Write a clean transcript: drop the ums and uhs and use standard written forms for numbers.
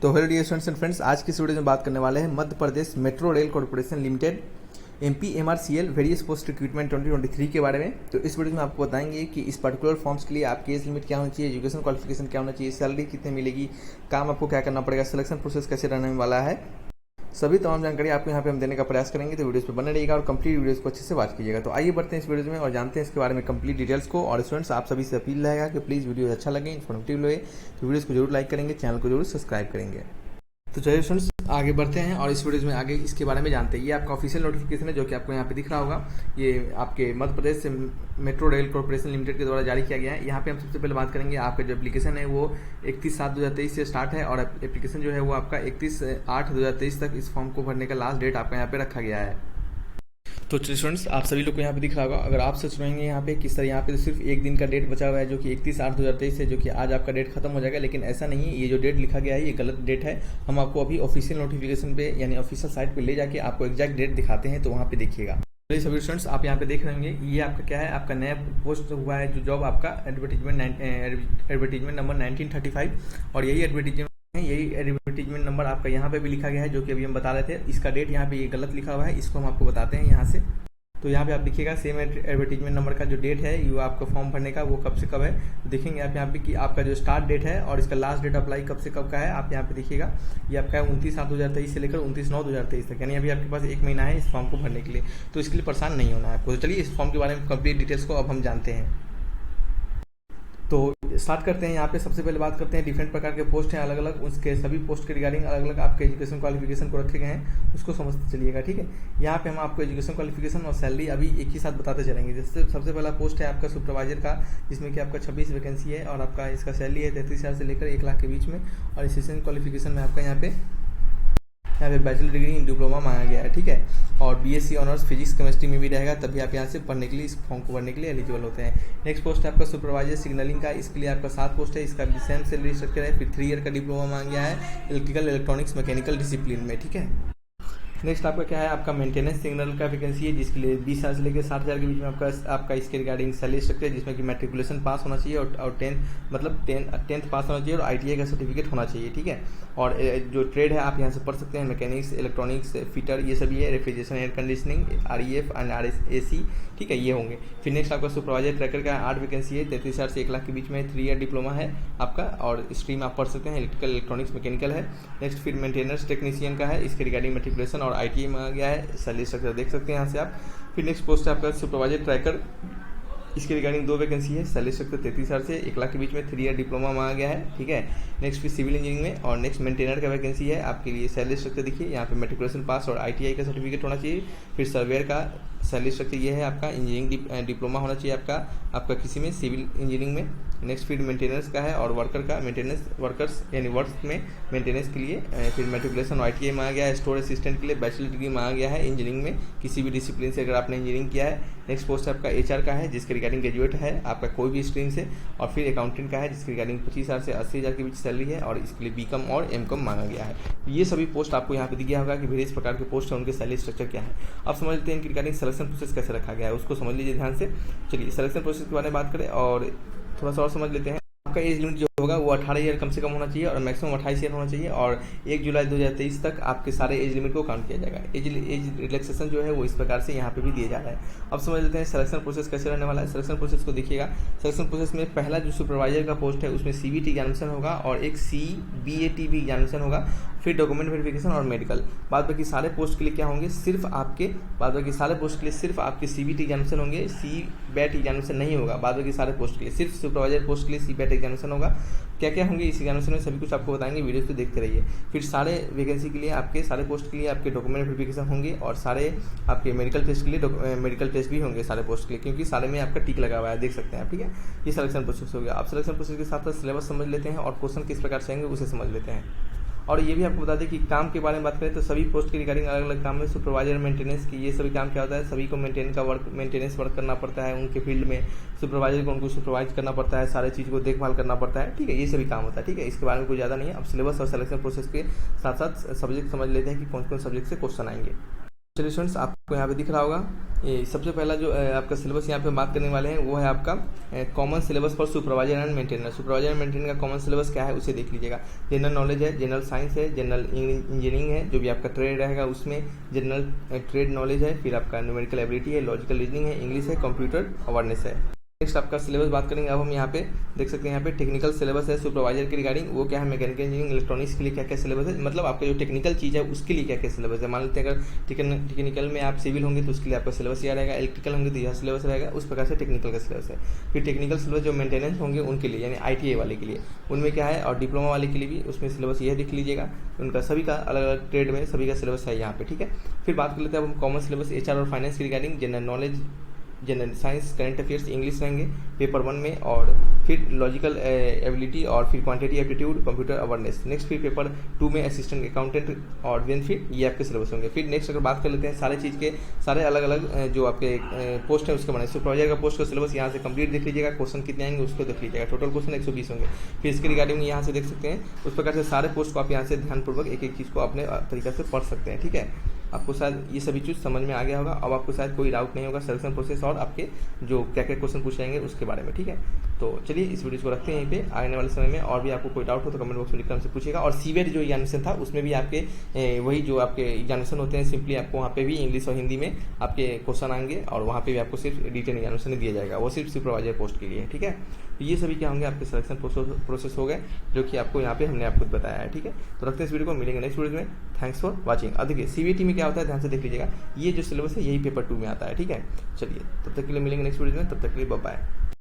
तो hello dear students and friends, आज की इस वीडियो में बात करने वाले हैं Madhya Pradesh metro rail corporation limited MPMRCL various post recruitment 2023 के बारे में। तो इस वीडियो में आपको बताएंगे कि इस पर्टिकुलर फॉर्म्स के लिए आपकी एज लिमिट क्या होनी चाहिए, एजुकेशन क्वालिफिकेशन क्या होना चाहिए, सैलरी कितनी मिलेगी, काम आपको क्या करना पड़ेगा, सिलेक्शन प्रोसेस कैसे रहने वाला है, सभी तमाम जानकारी आपको यहाँ पे हम देने का प्रयास करेंगे। तो वीडियोस पे बने रहिएगा और कंप्लीट वीडियोस को अच्छे से वॉच कीजिएगा। तो आइए बढ़ते हैं इस वीडियो में और जानते हैं इसके बारे में कंप्लीट डिटेल्स को। और स्टूडेंट्स, आप सभी से अपील रहेगा कि प्लीज़ वीडियो अच्छा लगे, इन्फॉर्मेटिव लगे तो वीडियोस को जरूर लाइक करेंगे, चैनल को जरूर सब्सक्राइब करेंगे। तो चलिए स्टूडेंट्स आगे बढ़ते हैं और इस वीडियो में आगे इसके बारे में जानते हैं। ये आपका ऑफिशियल नोटिफिकेशन है जो कि आपको यहाँ पे दिख रहा होगा। ये आपके मध्य प्रदेश से मेट्रो रेल कॉर्पोरेशन लिमिटेड के द्वारा जारी किया गया है। यहाँ पे हम सबसे पहले बात करेंगे, आपका जो एप्लीकेशन है वो 31/7/2023 से स्टार्ट है और एप्लीकेशन जो है वो आपका 31/8/2023 तक इस फॉर्म को भरने का लास्ट डेट आपका यहाँ पे रखा गया है। तो स्टूडेंट्स, आप सभी लोग को यहाँ पे दिख रहा होगा। अगर आप सोच रहे हैं यहाँ पे किस तरह, यहाँ पे तो सिर्फ एक दिन का डेट बचा हुआ है जो कि 31/8/2023 है, जो कि आज आपका डेट खत्म हो जाएगा, लेकिन ऐसा नहीं है। ये जो डेट लिखा गया है ये गलत डेट है। हम आपको अभी ऑफिशियल नोटिफिकेशन पे यानी ऑफिशियल साइट पे ले जाके आपको एग्जैक्ट डेट दिखाते हैं, तो वहाँ पे देखिएगा। तो सभी स्टूडेंट्स, आप यहाँ पे देख रहे होंगे, ये आपका क्या है, आपका नया पोस्ट हुआ है जो जॉब आपका एडवर्टीजमेंट नंबर 1935 और यही एडवर्टीजमेंट नंबर आपका यहाँ पे भी लिखा गया है जो कि अभी हम बता रहे थे। इसका डेट यहाँ पे ये गलत लिखा हुआ है, इसको हम आपको बताते हैं यहाँ से। तो यहाँ पे आप देखिएगा सेम एडवर्टीजमेंट नंबर का जो डेट है ये आपका फॉर्म भरने का वो कब से कब है, देखेंगे आप यहाँ पे कि आपका जो स्टार्ट डेट है और इसका लास्ट डेट अप्लाई कब से कब का है। आप यहाँ पे देखिएगा ये आपका 29/7/2023 से लेकर 29/9/2023 तक, यानी अभी आपके पास 1 महीना है इस फॉर्म को भरने के लिए। तो इसके लिए परेशान नहीं होना है आपको। तो चलिए इस फॉर्म के बारे में कंप्लीट डिटेल्स को अब हम जानते हैं। तो स्टार्ट करते हैं। यहाँ पे सबसे पहले बात करते हैं, डिफरेंट प्रकार के पोस्ट हैं अलग अलग, उसके सभी पोस्ट के रिगार्डिंग अलग अलग आपके एजुकेशन क्वालिफिकेशन को रखे गए हैं, उसको समझते चलिएगा, ठीक है। यहाँ पे हम आपको एजुकेशन क्वालिफिकेशन और सैलरी अभी एक ही साथ बताते चलेंगे। जैसे सबसे पहला पोस्ट है आपका सुपरवाइजर का, जिसमें कि आपका 26 वैकेंसी है और आपका इसका सैलरी है 33,000 से लेकर 1 लाख के बीच में। और एजुकेशन क्वालिफिकेशन में आपका यहाँ पे बैचलर डिग्री इन डिप्लोमा मांगा गया है, ठीक है। और BSc ऑनर्स फिजिक्स केमिस्ट्री में भी रहेगा, तभी आप यहाँ से पढ़ने के लिए इस फॉर्म को भरने के लिए एलिजिबल होते हैं। नेक्स्ट पोस्ट है आपका सुपरवाइजर सिग्नलिंग का, इसके लिए आपका 7 पोस्ट है। इसका भी सेम सैलरी स्ट्रक्चर है। फिर 3 ईयर का डिप्लोमा मांगा गया है इलेक्ट्रिकल इलेक्ट्रॉनिक्स मैकेनिकल डिसिप्लिन में, ठीक है। नेक्स्ट आपका क्या है, आपका मेंटेनेंस सिग्नल का वैकेंसी है, जिसके लिए 20,000 से लेकर 60,000 के बीच में आपका इसके रिगार्डिंग सैलरी स्ट्रक्चर है, जिसमें कि मैट्रिकुलेशन पास होना चाहिए और 10th पास होना चाहिए और ITI का सर्टिफिकेट होना चाहिए, ठीक है। और जो ट्रेड है आप यहाँ से पढ़ सकते हैं, मैकेनिक्स, इलेक्ट्रॉनिक्स, फिटर, ये सभी है। Refrigeration, air conditioning, REF and RAC, ठीक है, ये होंगे। फिर नेक्स्ट आपका सुपरवाइजर ट्रैकर का 8 वैकेंसी है, 33,000 से 1 लाख के बीच में, 3 ईयर डिप्लोमा है आपका और स्ट्रीम आप पढ़ सकते हैं इलेक्ट्रिकल इलेक्ट्रॉनिक्स मैकेनिकल है। नेक्स्ट फिर मेंटेनेंस टेक्नीशियन का है, इसके रिगार्डिंग मैट्रिकुलेशन और ITI में आ गया है, सैलरी स्ट्रक्चर देख सकते हैं यहाँ से आप। फिर नेक्स्ट पोस्ट है आपका सुपरवाइजर ट्रैकर, इसके रिगार्डिंग 2 वैकेंसी है, सैलरी स्ट्रक्चर 33,000 से 1 लाख के बीच में, 3 ईयर डिप्लोमा मांगा गया है, ठीक है। नेक्स्ट फिर सिविल इंजीनियरिंग में और नेक्स्ट मेंटेनर का वैकेंसी है आपके लिए। सैलरी स्ट्रक्चर देखिए यहाँ पे मैट्रिकुलेशन पास और ITI का सर्टिफिकेट होना चाहिए। फिर सर्वेयर का सैलरी स्ट्रक्चर ये है आपका, इंजीनियरिंग डिप्लोमा होना चाहिए आपका किसी में सिविल इंजीनियरिंग में। नेक्स्ट फिर मेंटेनेंस का है और वर्कर का मेंटेनेंस वर्कर्स यानी वर्क्स में मेंटेनेंस के लिए फिर मैट्रिकुलेशन और ITI मांगा गया है। स्टोर असिस्टेंट के लिए बैचलर डिग्री मांगा गया है इंजीनियरिंग में, किसी भी डिसिप्लिन से अगर आपने इंजीनियरिंग किया है। नेक्स्ट पोस्ट आपका HR का है, जिसके रिगार्डिंग ग्रेजुएट है आपका कोई भी स्ट्रीम से। और फिर अकाउंटेंट का है, जिसके रिगार्डिंग 25,000 से 80,000 के बीच सैलरी है और इसके लिए BCom और MCom मांगा गया है। ये सभी पोस्ट आपको यहाँ पे दिया होगा कि वेरियस प्रकार के पोस्ट है, उनके सैलरी स्ट्रक्चर क्या है। अब समझ लेते हैं इनके रिगार्डिंग सिलेक्शन प्रोसेस कैसे रखा गया है, उसको समझ लीजिए ध्यान से। चलिए सिलेक्शन प्रोसेस के बारे में बात करें और थोड़ा सा और समझ लेते हैं। आपका एज लिमिट जो होगा वो 18 ईयर कम से कम होना चाहिए और मैक्सिमम 28 ईयर होना चाहिए। और 1 जुलाई 2023 तक आपके सारे एज लिमिट को काउंट किया जाएगा। एज रिलैक्सेशन जो है वो इस प्रकार से यहाँ पे भी दिया जा रहा है। अब समझ लेते हैं सिलेक्शन प्रोसेस कैसे रहने वाला है। सिलेक्शन प्रोसेस को देखिएगा। सिलेक्शन प्रोसेस में पहला जो सुपरवाइजर का पोस्ट है उसमें CBT एग्जामिनेशन होगा और एक CBAT भी एग्जामिनेशन होगा। फिर डॉक्यूमेंट वेरिफिकेशन और मेडिकल। बाद बाकी सारे पोस्ट के लिए क्या होंगे, बाद बाकी सारे पोस्ट के लिए सिर्फ आपके CBT एग्जामिनेशन होंगे, CBAT एग्जामिनेशन नहीं होगा। बाद बाकी सारे पोस्ट के लिए सिर्फ सुपरवाइजर पोस्ट के लिए CBAT एग्जामिनेशन होगा। क्या क्या होंगे इस एग्जामिनेशन में सभी कुछ आपको बताएंगे, वीडियो तो देखते रहिए। फिर सारे वैकेंसी के लिए आपके सारे पोस्ट के लिए आपके डॉक्यूमेंट वेरिफिकेशन होंगे और सारे आपके मेडिकल टेस्ट के लिए मेडिकल टेस्ट भी होंगे सारे पोस्ट के लिए, क्योंकि सारे में आपका टिक लगा हुआ है, देख सकते हैं आप, ठीक है। ये सिलेक्शन प्रोसेस हो गया। आप सिलेक्शन प्रोसेस के साथ साथ सिलेबस समझ लेते हैं और क्वेश्चन किस प्रकार से आएंगे उसे समझ लेते हैं। और ये भी आपको बता दें कि काम के बारे में बात करें तो सभी पोस्ट के रिगार्डिंग अलग अलग काम है। सुपरवाइजर मेंटेनेंस की ये सभी काम क्या होता है, सभी को मेंटेनेंस वर्क करना पड़ता है उनके फील्ड में। सुपरवाइजर को उनको सुपरवाइज करना पड़ता है, सारे चीज़ को देखभाल करना पड़ता है, ठीक है। ये सभी काम होता है, ठीक है। इसके बारे में कोई ज़्यादा नहीं है। अब सिलेबस और सिलेक्शन प्रोसेस के साथ साथ सब्जेक्ट समझ लेते हैं कि कौन कौन सब्जेक्ट से क्वेश्चन आएंगे। चलिए स्टूडेंट्स, आपको यहाँ पे दिख रहा होगा ये सबसे पहला जो आपका सिलेबस यहाँ पे बात करने वाले हैं वो है आपका common syllabus for supervisor and maintainer. Supervisor and maintainer का कॉमन सिलेबस क्या है उसे देख लीजिएगा। जनरल नॉलेज है, जनरल साइंस है, जनरल इंजीनियरिंग है, जो भी आपका ट्रेड रहेगा उसमें जनरल ट्रेड नॉलेज है, फिर आपका न्यूमेरिकल एबिलिटी है, लॉजिकल रीजनिंग है, इंग्लिश है, कंप्यूटर अवेयरनेस है। नेक्स्ट आपका सिलेबस बात करेंगे। अब हम यहाँ पे देख सकते हैं यहाँ पे टेक्निकल सिलेबस है सुपरवाइजर के रिगार्डिंग। वो क्या है, मैकेनिकल इंजीनियरिंग इलेक्ट्रॉनिक्स के लिए क्या क्या सिलेबस है, मतलब आपका जो टेक्निकल चीज़ है उसके लिए क्या क्या सिलेबस है। मान लेते हैं अगर टेक्निकल में आप सिविल होंगे तो उसके लिए आपका सिलेबस यह रहेगा, इलेक्ट्रिकल होंगे तो यह सिलेबस रहेगा, उस प्रकार से टेक्निकल का सिलेबस है। फिर टेक्निकल सिलेबस जो मेंटेनेंस होंगे उनके लिए यानी ITA वाले के लिए उनमें क्या है, और डिप्लोमा वाले के लिए भी उसमें सिलेबस यह देख लीजिएगा। उनका सभी का अलग अलग ट्रेड में सभी का सिलेबस है यहाँ पे, ठीक है। फिर बात कर लेते हैं अब हम कॉमन सिलेबस HR और फाइनेंस के regarding. General knowledge, general science, current affairs English रहेंगे पेपर 1 में, और फिर लॉजिकल एबिलिटी, और फिर quantity aptitude, computer awareness. Next फिर पेपर 2 में असिस्टेंट अकाउंटेंट, और देन फिर ये आपके सिलेबस होंगे। फिर नेक्स्ट अगर बात कर लेते हैं सारे चीज़ के सारे अलग अलग जो आपके पोस्ट है उसके बने। सुपरवाइजर का पोस्ट का सिलेबस यहाँ से कंप्लीट देख लीजिएगा, क्वेश्चन कितने आएंगे उसको देख लीजिएगा, टोटल क्वेश्चन 120 होंगे। फिर इसके रिगार्डिंग यहाँ से देख सकते हैं, उस प्रकार से सारे पोस्ट को आप यहाँ से ध्यानपूर्वक एक एक चीज़ को अपने तरीका से पढ़ सकते हैं, ठीक है। आपको शायद ये सभी चीज़ समझ में आ गया होगा। अब आपको शायद कोई डाउट नहीं होगा सिलेक्शन प्रोसेस और आपके जो क्या क्या क्वेश्चन पूछे जाएंगे उसके बारे में, ठीक है। तो चलिए इस वीडियो को रखते हैं यहीं पे। आने वाले समय में और भी आपको कोई डाउट हो तो कमेंट बॉक्स में लिखकर हमसे पूछिएगा। और सीवेट जो एग्जामिनेशन था उसमें भी आपके वही जो आपके एग्जामिनेशन होते हैं, सिंपली आपको वहाँ पे भी इंग्लिश और हिंदी में आपके क्वेश्चन आएंगे, और वहाँ पे भी आपको सिर्फ रिटन एग्जामिनेशन दिया जाएगा, वो सिर्फ सुपरवाइजर पोस्ट के लिए, ठीक है। तो ये सभी क्या होंगे, आपके सिलेक्शन प्रोसेस हो गए जो कि आपको यहाँ पे हमने आपको बताया है, ठीक है। तो रखते हैं इस वीडियो को, मिलेंगे नेक्स्ट वीडियो में। Thanks for watching. अब देखिए CVT में क्या होता है, ध्यान से देख लीजिएगा। ये जो सिलेबस है यही पेपर 2 में आता है, ठीक है। चलिए तब तक के लिए मिलेंगे नेक्स्ट वीडियो में, तब तक के लिए बाय बाय।